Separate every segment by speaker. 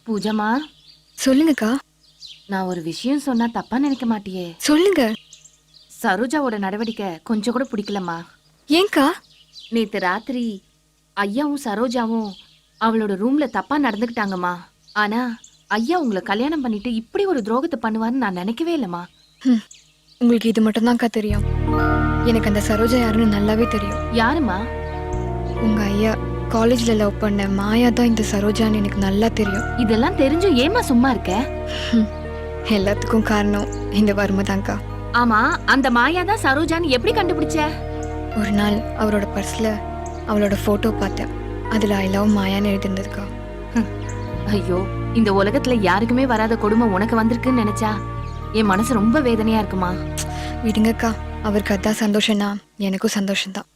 Speaker 1: பூஜாமா,
Speaker 2: சொல்லுங்கக்கா.
Speaker 1: நான் ஒரு விஷயம் சொன்னா தப்பா நினைக்க மாட்டியே?
Speaker 2: சொல்லுங்க.
Speaker 1: சரோஜாவோட நடவடிக்கை கொஞ்சம் கூட பிடிக்கலம்மா.
Speaker 2: ஏங்கா?
Speaker 1: நேத்து ராத்திரி ஐயாவும் சரோஜாவும் அவளோட ரூம்ல தப்பா நடந்துக்கிட்டாங்கம்மா. ஆனா ஐயா உங்களை கல்யாணம் பண்ணிட்டு இப்படி ஒரு துரோகத்தை பண்ணுவான்னு நான் நினைக்கவே இல்லம்மா.
Speaker 2: உங்களுக்கு இது மட்டும்தான்க்கா தெரியும். எனக்கு அந்த சரோஜா யாருன்னு நல்லாவே தெரியும்.
Speaker 1: யாருமா?
Speaker 2: உங்க ஐயா காலேஜ்ல லவ் பண்ண மாயா தான் இந்த சரோஜான்னு எனக்கு நல்லா தெரியும்.
Speaker 1: இதெல்லாம் தெரிஞ்சும் ஏமா சும்மா இருக்க?
Speaker 2: எல்லாத்துக்கும் காரணம் இந்த வறுமை தான்க்கா.
Speaker 1: ஆமா, அந்த மாயா தான் சரோஜான்னு எப்படி கண்டுபிடிச்ச?
Speaker 2: ஒரு நாள் அவரோட பர்ஸ்ல அவளோட போட்டோ பார்த்தேன். அதுல ஐ லவ் மாயான்னு எழுதிருந்ததுக்கா.
Speaker 1: ஐயோ, இந்த உலகத்துல யாருக்குமே வராத கொடுமை உனக்கு வந்திருக்குன்னு நினைச்சா என் மனசு ரொம்ப வேதனையா இருக்குமா.
Speaker 2: விடுங்கக்கா, அவருக்கு அதான் சந்தோஷம்னா எனக்கும் சந்தோஷம்தான்.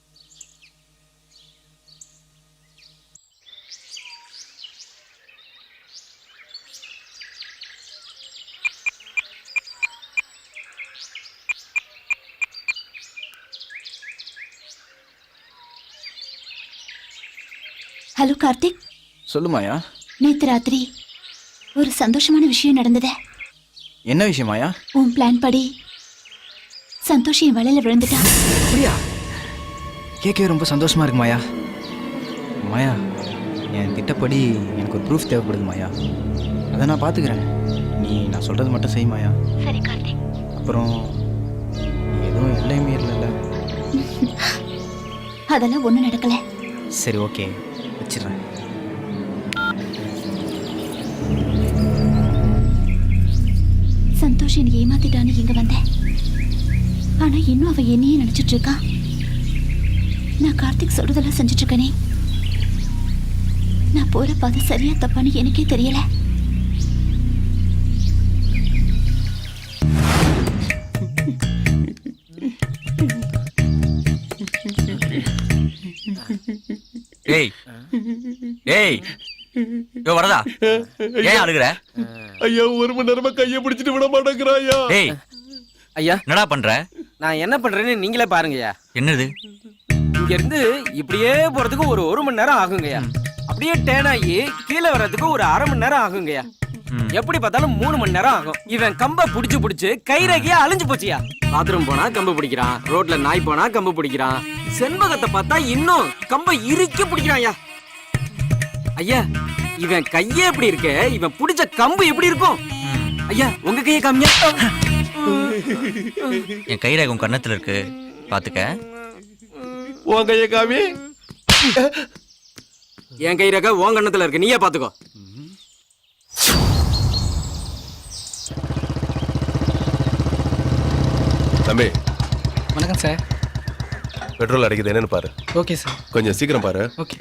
Speaker 3: ஹலோ கார்த்திக்.
Speaker 4: சொல்லு மாயா.
Speaker 3: நேத்து ராத்திரி ஒரு சந்தோஷமான விஷயம் நடந்ததே.
Speaker 4: என்ன விஷயம் மாயா?
Speaker 3: உன் பிளான் படி சந்தோஷ் என் வலையில விழுந்துட்டான்.
Speaker 4: அப்படியா? கேட்கவே ரொம்ப சந்தோஷமா இருக்கு மாயா. மாயா, என் திட்டப்படி எனக்கு ஒரு ப்ரூஃப் தேவைப்படுது மாயா. அதை நான் பார்த்துக்கிறேன். நான் சொல்றது மட்டும் செய் மாயா.
Speaker 3: சரி கார்த்திக்.
Speaker 4: அப்புறம் நீ எதுவும் எல்லையுமே இல்லைல்ல?
Speaker 3: அதெல்லாம் ஒண்ணும் நடக்கல.
Speaker 4: சரி, ஓகே, வச்சிடுறேன்.
Speaker 3: சந்தோஷ் என்னை ஏமாத்திட்டான்னு இங்க வந்தேன். ஆனா இன்னும் அவன் என்னையே நினைச்சிட்டு இருக்கான். நான் கார்த்திக் சொல்றதெல்லாம் செஞ்சுட்டு இருக்கனே. நான் போற பாதை சரியா தப்பான்னு எனக்கே தெரியல.
Speaker 5: ஏய் ஏய், யோ வரதா, ஏன் அழுகுற?
Speaker 6: ஐயா, ஒரு மணி நேரமா கையை பிடிச்சிட்டு விட மாட்டேங்கிறாயா.
Speaker 5: ஏய்
Speaker 7: ஐயா,
Speaker 5: என்னடா பண்ற?
Speaker 7: நான் என்ன பண்றேன்னு நீங்களே பாருங்கய்யா.
Speaker 5: என்னது?
Speaker 7: இங்க இருந்து இப்படியே போறதுக்கு ஒரு மணி நேரம் ஆகுங்கய்யா. அப்படியே டேன் ஆகி கீழே வர்றதுக்கு ஒரு அரை மணி நேரம் ஆகுங்கய்யா. எப்படி பார்த்தாலும் 3 மணி நேரம் ஆகும். இவன் கம்ப புடிச்சு கைரேகையா அழிஞ்சு போச்சியா. பாத்ரூம் போனா கம்பு பிடிக்கிறான், ரோட்ல நாய் போனா கம்பு பிடிக்கிறான், செண்பகத்தை பார்த்தா இன்னும் கம்ப இறுக்கி பிடிக்கிறான். ஐயா ஐயா, இவன் கையே எப்படி இருக்கு, இவன் பிடிச்ச கம்பு எப்படி இருக்கும்? ஐயா, உங்க கையை காமியா.
Speaker 5: என் கைரேகை உன் கன்னத்துல இருக்கு, பாத்துக்க.
Speaker 6: உன் கையை காமி.
Speaker 7: என் கைரேகை உன் கன்னத்துல இருக்கு, நீயே பாத்துக்கோ.
Speaker 6: தம்பி,
Speaker 4: வணக்கம் சார்.
Speaker 6: பெட்ரோல் அடிக்குது என்னன்னு பாரு.
Speaker 4: Okay sir.
Speaker 6: கொஞ்சம் சீக்கிரம் பாரு.
Speaker 4: ஓகே.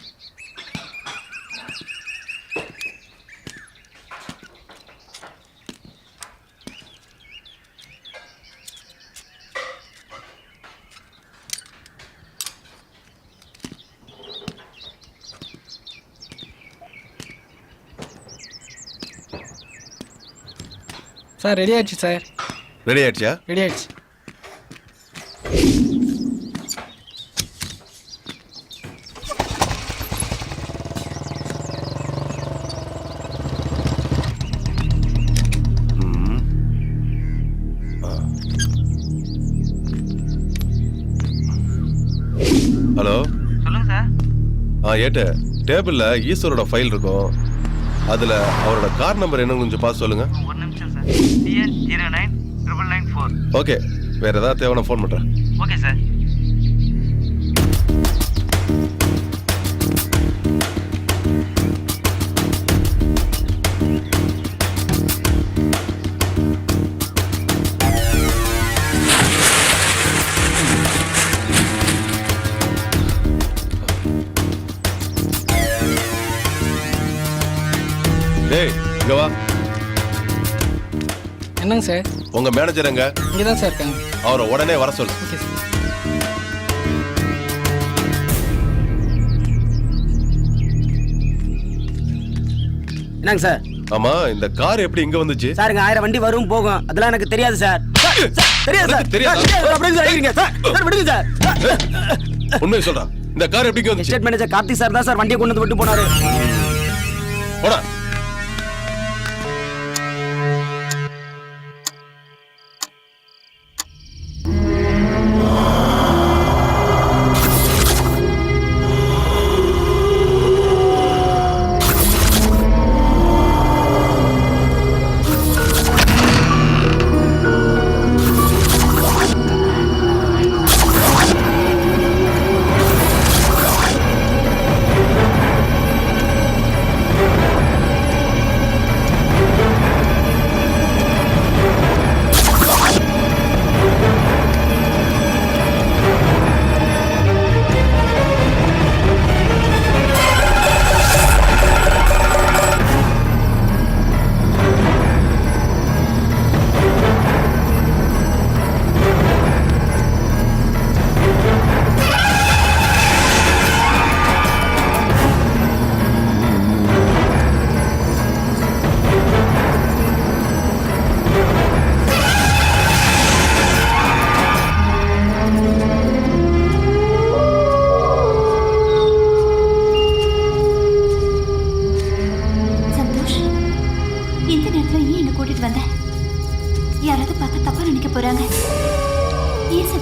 Speaker 4: சார் ரெடி ஆயிடுச்சு சார்.
Speaker 6: ரெடி ஆயிடுச்சா?
Speaker 4: ரெடி ஆயிடுச்சு.
Speaker 6: ஹலோ,
Speaker 5: சொல்லுங்க சார்.
Speaker 6: ஏட்டு, டேபிள்ல ஈஸ்வரோட ஃபைல் இருக்கும். அதுல அவரோட கார் நம்பர் என்னன்னு கொஞ்சம் பார்த்து சொல்லுங்க.
Speaker 5: ஒரு நிமிஷம் சார். CN 099994.
Speaker 6: ஓகே, வேற ஏதாவது தேவைன்னா ஃபோன் பண்றேன்.
Speaker 5: Okay sir.
Speaker 6: டேய், இங்க வா.
Speaker 4: என்னங்க சார்?
Speaker 6: உங்க மேனேஜர் எங்க?
Speaker 4: இங்கே தான் சார் இருக்காங்க.
Speaker 6: அவரை உடனே வர சொல்லு.
Speaker 4: Okay sir.
Speaker 7: என்னங்க சார்?
Speaker 6: ஆமா, இந்த கார் எப்படி இங்க வந்துச்சு?
Speaker 7: சார், இங்க 1000 வண்டி வரும் போகும், அதெல்லாம் எனக்கு தெரியாது சார். தெரியாது சார்.
Speaker 6: தெரியாது.
Speaker 7: அப்படியே சார் ஐயங்க சார். சார் விடுங்க சார்.
Speaker 6: உண்மையை சொல்றா, இந்த கார் எப்படி இங்க வந்துச்சு?
Speaker 7: ஸ்டேட் மேனேஜர் கார்த்திக் சார் தான் சார் வண்டியை கொண்டு வந்து விட்டு போனாரு.
Speaker 6: போடா.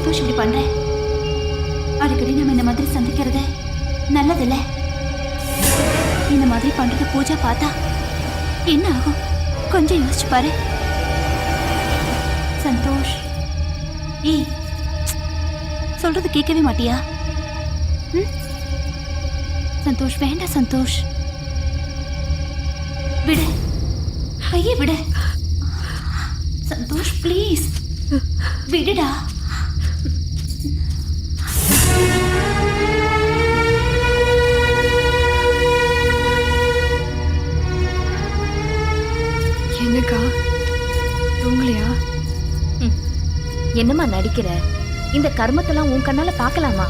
Speaker 3: சந்தோஷ் இப்படி பண்ற? அடிக்கடி நம்ம இந்த மாதிரி சந்திக்கிறது நல்லதில்ல. இந்த மாதிரி பண்றது பூஜா பார்த்தா என்ன ஆகும்? கொஞ்சம் யோசிச்சு பாரு. சந்தோஷ், ஏய், சொல்றது கேட்கவே மாட்டியா? ம்? சந்தோஷ், வேண்டாம் சந்தோஷ், விடு, கையை விடு. சந்தோஷ் ப்ளீஸ் விடுடா.
Speaker 2: என்னக்கா தூங்கலையா?
Speaker 1: என்னம்மா நடிக்கிற? இந்த கர்மத்தெல்லாம் உன் கண்ணால பார்க்கலாமா?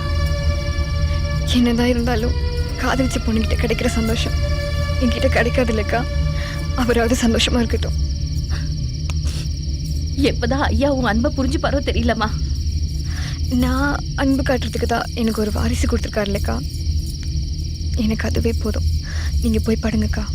Speaker 2: என்னதான் இருந்தாலும் காதலிச்ச பொண்ணுகிட்ட கிடைக்கிற சந்தோஷம் என்கிட்ட கிடைக்காது இல்லக்கா. அவராவது சந்தோஷமா இருக்கட்டும்.
Speaker 1: எப்பதான் ஐயா உன் அன்பை புரிஞ்சு பாரோ தெரியலம்மா.
Speaker 2: நான் அன்பு காட்டுறதுக்கு தான் எனக்கு ஒரு வாரிசு கொடுத்துருக்காரு இல்லக்கா. எனக்கு அதுவே போதும். நீங்க போய் படுங்கக்கா.